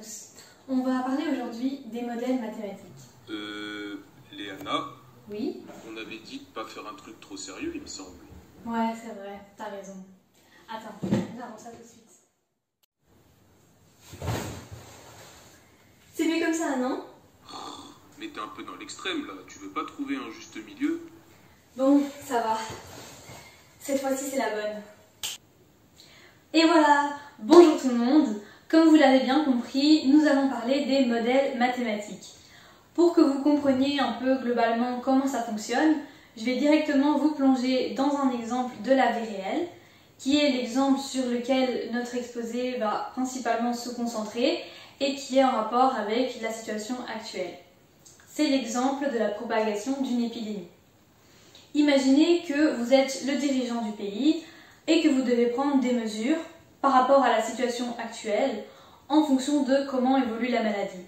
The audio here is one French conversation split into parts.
tous. On va parler aujourd'hui des modèles mathématiques. Léana, Oui? on avait dit de pas faire un truc trop sérieux, il me semble. Ouais, c'est vrai, t'as raison. Attends, nous avons ça tout de suite. C'est mieux comme ça, non? Mais t'es un peu dans l'extrême là, tu veux pas trouver un juste milieu? Bon, ça va. Cette fois-ci, c'est la bonne. Et voilà, bonjour tout le monde. Comme vous l'avez bien compris, nous allons parler des modèles mathématiques. Pour que vous compreniez un peu globalement comment ça fonctionne, je vais directement vous plonger dans un exemple de la vie réelle, qui est l'exemple sur lequel notre exposé va principalement se concentrer et qui est en rapport avec la situation actuelle. C'est l'exemple de la propagation d'une épidémie. Imaginez que vous êtes le dirigeant du pays et que vous devez prendre des mesures par rapport à la situation actuelle en fonction de comment évolue la maladie.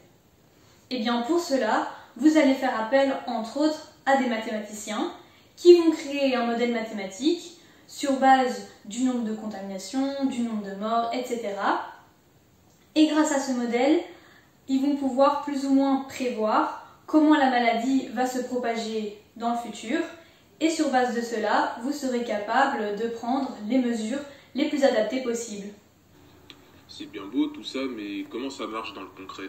Et bien pour cela, vous allez faire appel entre autres à des mathématiciens qui vont créer un modèle mathématique sur base du nombre de contaminations, du nombre de morts, etc. Et grâce à ce modèle, ils vont pouvoir plus ou moins prévoir comment la maladie va se propager dans le futur. Et sur base de cela, vous serez capable de prendre les mesures les plus adaptées possibles. C'est bien beau tout ça, mais comment ça marche dans le concret?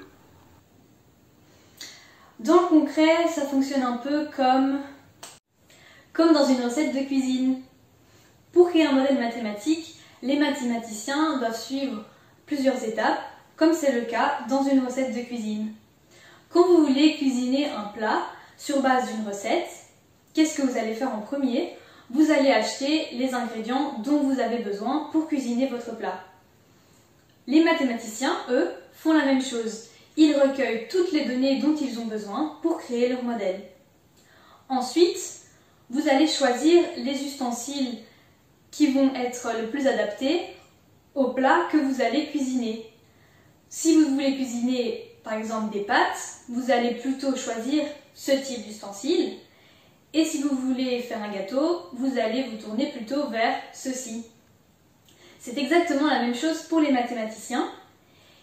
Dans le concret, ça fonctionne un peu comme dans une recette de cuisine. Pour créer un modèle mathématique, les mathématiciens doivent suivre plusieurs étapes, comme c'est le cas dans une recette de cuisine. Quand vous voulez cuisiner un plat sur base d'une recette, qu'est-ce que vous allez faire en premier? Vous allez acheter les ingrédients dont vous avez besoin pour cuisiner votre plat. Les mathématiciens, eux, font la même chose. Ils recueillent toutes les données dont ils ont besoin pour créer leur modèle. Ensuite, vous allez choisir les ustensiles qui vont être le plus adaptés au plat que vous allez cuisiner. Si vous voulez cuisiner, par exemple, des pâtes, vous allez plutôt choisir ce type d'ustensile. Et si vous voulez faire un gâteau, vous allez vous tourner plutôt vers ceci. C'est exactement la même chose pour les mathématiciens.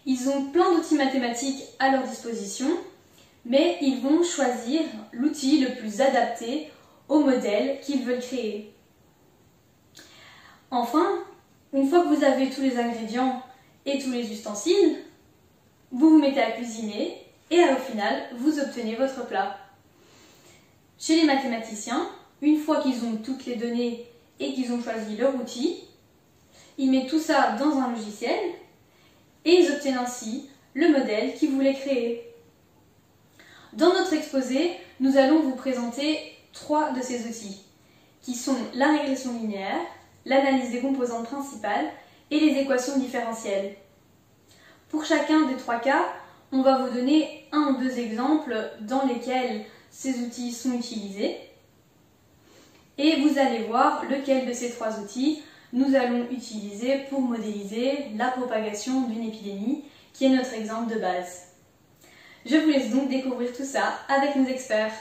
Ils ont plein d'outils mathématiques à leur disposition, mais ils vont choisir l'outil le plus adapté au modèle qu'ils veulent créer. Enfin, une fois que vous avez tous les ingrédients et tous les ustensiles, vous vous mettez à cuisiner et au final, vous obtenez votre plat. Chez les mathématiciens, une fois qu'ils ont toutes les données et qu'ils ont choisi leur outil, ils mettent tout ça dans un logiciel et ils obtiennent ainsi le modèle qu'ils voulaient créer. Dans notre exposé, nous allons vous présenter 3 de ces outils, qui sont la régression linéaire, l'analyse des composantes principales et les équations différentielles. Pour chacun des 3 cas, on va vous donner 1 ou 2 exemples dans lesquels ces outils sont utilisés. Et vous allez voir lequel de ces 3 outils nous allons utiliser pour modéliser la propagation d'une épidémie, qui est notre exemple de base. Je vous laisse donc découvrir tout ça avec nos experts.